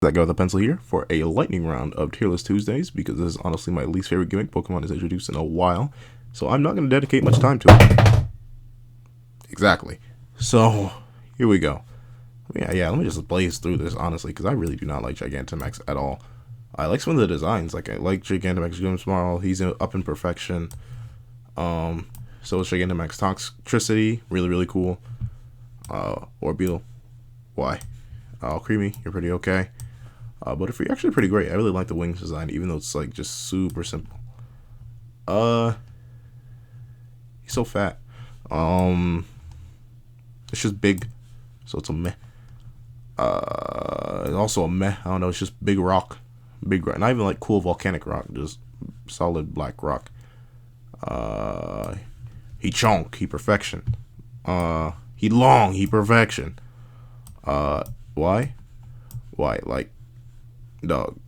I go with the pencil here for a lightning round of Tier List Tuesdays, because this is honestly my least favorite gimmick Pokemon has introduced in a while, so I'm not going to dedicate much time to it. Exactly. So, here we go. Yeah, let me just blaze through this, honestly, because I really do not like Gigantamax at all. I like some of the designs, like I like Gigantamax Grimsmile, he's up in perfection. So is Gigantamax Toxtricity, really cool. Orbeetle, why? Creamy, you're pretty okay. Butterfree, actually pretty great. I really like the wings design, even though it's like just super simple. He's so fat. It's just big, so it's a meh. Also a meh. I don't know. It's just big rock, not even like cool volcanic rock, just solid black rock. He chonk, he perfection. He long, he perfection. Why? Like, dog,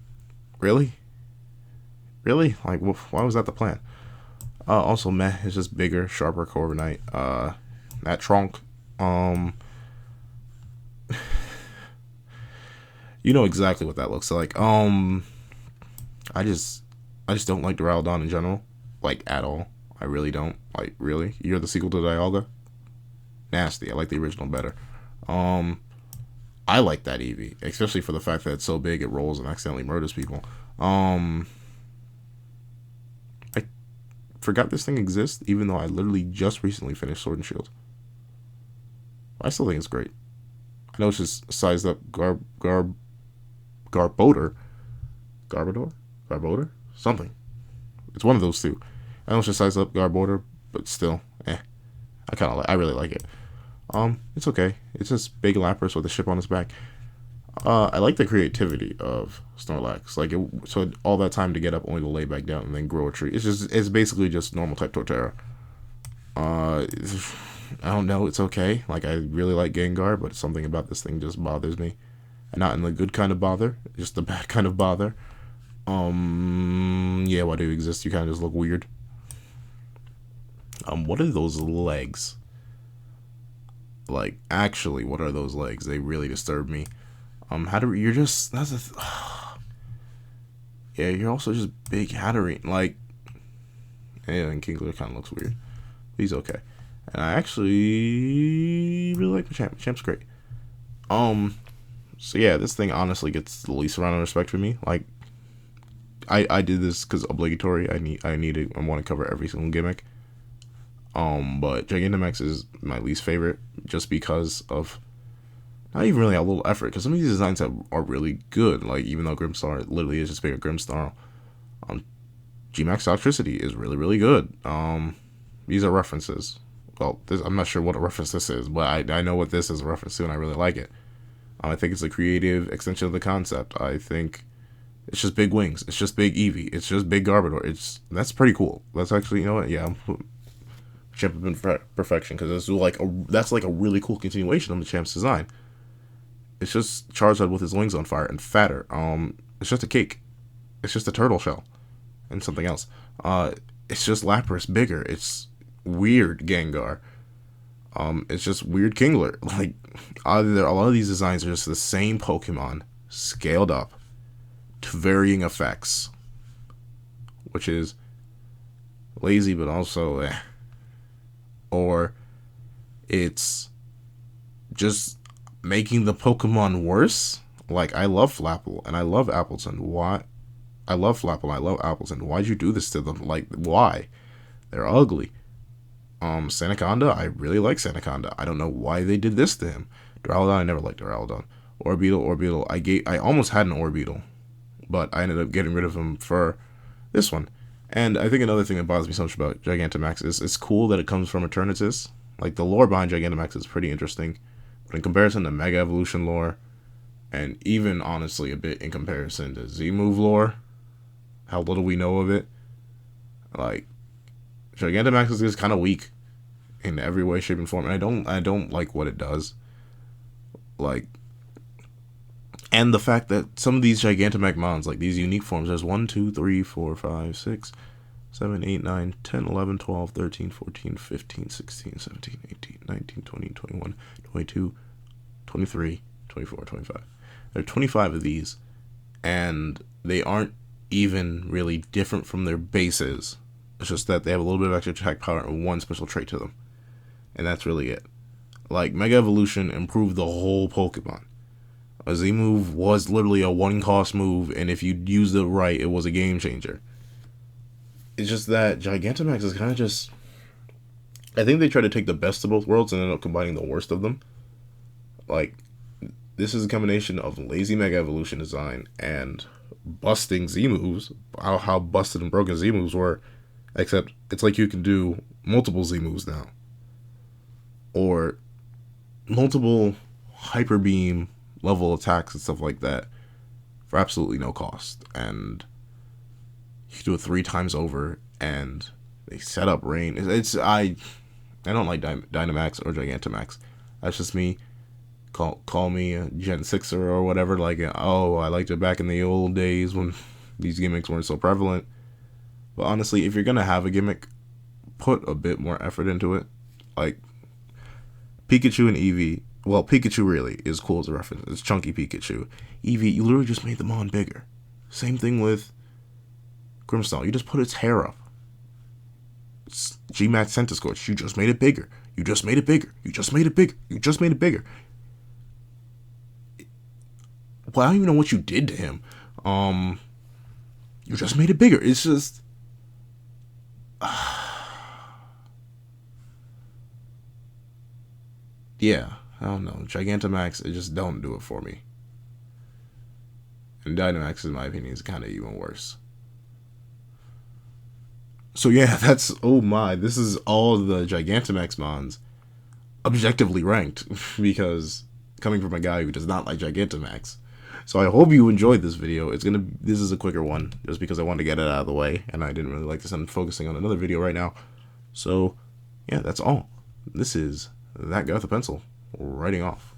really? Like, why was that the plan? Also meh, it's just bigger, sharper Corviknight. That trunk, you know exactly what that looks like. I just don't like Duraludon in general, like, at all. I really don't. Like, really? You're the sequel to Dialga? Nasty. I like the original better. I like that Eevee, especially for the fact that it's so big it rolls and accidentally murders people. I forgot this thing exists, even though I literally just recently finished Sword and Shield. I still think it's great. I know it's just sized up Garbodor? Something. It's one of those two. I know it's just sized up Garbodor, but still, I really like it. It's okay. It's just big Lapras with a ship on its back. I like the creativity of Snorlax. Like, so all that time to get up only to lay back down and then grow a tree. It's basically just normal type Torterra. I don't know. It's okay. Like, I really like Gengar, but something about this thing just bothers me. And not in the good kind of bother, just the bad kind of bother. Yeah, why do you exist? You kind of just look weird. What are those legs? Like, actually, what are those legs? They really disturb me. You're just, yeah, you're also just big Hatterene. Like, yeah, and Kingler kind of looks weird. He's okay. And I actually really like the champ. Champ's great. So yeah, this thing honestly gets the least amount of respect for me. Like, I did this because obligatory. I want to cover every single gimmick. But Gigantamax is my least favorite, just because of not even really a little effort, because some of these designs are really good. Like, even though Grimmsnarl literally is just bigger Grimmsnarl, Gmax Toxtricity is really good. These are references. Well, I'm not sure what a reference this is, but I know what this is a reference to, and I really like it. I think it's a creative extension of the concept. I think it's just big wings. It's just big Eevee. It's just big Garbodor. That's pretty cool. That's actually, you know what? Yeah, Champ in perfection, because that's like a really cool continuation of the Champ's design. It's just Charizard with his wings on fire and fatter. It's just a cake. It's just a turtle shell and something else. It's just Lapras bigger. It's weird Gengar. It's just weird Kingler. Like, a lot of these designs are just the same Pokemon scaled up to varying effects, which is lazy, but also or it's just making the Pokemon worse. Like, I love Flapple and I love Appleton. Why? I love Flapple and I love Appleton. Why'd you do this to them? Like, why? They're ugly. Sandaconda, I really like Sandaconda. I don't know why they did this to him. Duraludon, I never liked Duraludon. Orbeetle, I almost had an Orbeetle, but I ended up getting rid of him for this one. And I think another thing that bothers me so much about Gigantamax is it's cool that it comes from Eternatus. Like, the lore behind Gigantamax is pretty interesting, but in comparison to Mega Evolution lore, and even honestly a bit in comparison to Z-Move lore, how little we know of it, like, Gigantamax is just kind of weak in every way, shape, and form. And I don't like what it does. Like, and the fact that some of these Gigantamax mons, like these unique forms, there's 1, 2, 3, 4, 5, 6, 7, 8, 9, 10, 11, 12, 13, 14, 15, 16, 17, 18, 19, 20, 21, 22, 23, 24, 25. There are 25 of these and they aren't even really different from their bases. It's just that they have a little bit of extra attack power and one special trait to them, and that's really it. Like, Mega Evolution improved the whole Pokemon. A Z move was literally a one-cost move, and if you used it right, it was a game changer. It's just that Gigantamax is kind of just... I think they try to take the best of both worlds and end up combining the worst of them. Like, this is a combination of lazy Mega Evolution design and busting Z moves. How busted and broken Z moves were. Except, it's like you can do multiple Z moves now. Or multiple Hyper Beam level attacks and stuff like that for absolutely no cost, and you can do it 3 times over, and they set up rain. I don't like Dynamax or Gigantamax. That's just me. Call me a Gen 6er or whatever. Like, oh, I liked it back in the old days when these gimmicks weren't so prevalent. But honestly, if you're gonna have a gimmick, put a bit more effort into it. Like, Pikachu and Eevee. Well, Pikachu really is cool as a reference. It's chunky Pikachu. Eevee, you literally just made the Mon bigger. Same thing with Grimmsnarl. You just put its hair up. It's Gmax Centiskorch. You just made it bigger. You just made it bigger. You just made it bigger. You just made it bigger. Well, I don't even know what you did to him. You just made it bigger. It's just... yeah. I don't know. Gigantamax, it just don't do it for me. And Dynamax, in my opinion, is kind of even worse. So yeah, that's, oh my, this is all the Gigantamax mons objectively ranked, because coming from a guy who does not like Gigantamax. So I hope you enjoyed this video. This is a quicker one, just because I wanted to get it out of the way, and I didn't really like to end focusing on another video right now. So yeah, that's all. This is That Guy with a Pencil, writing off.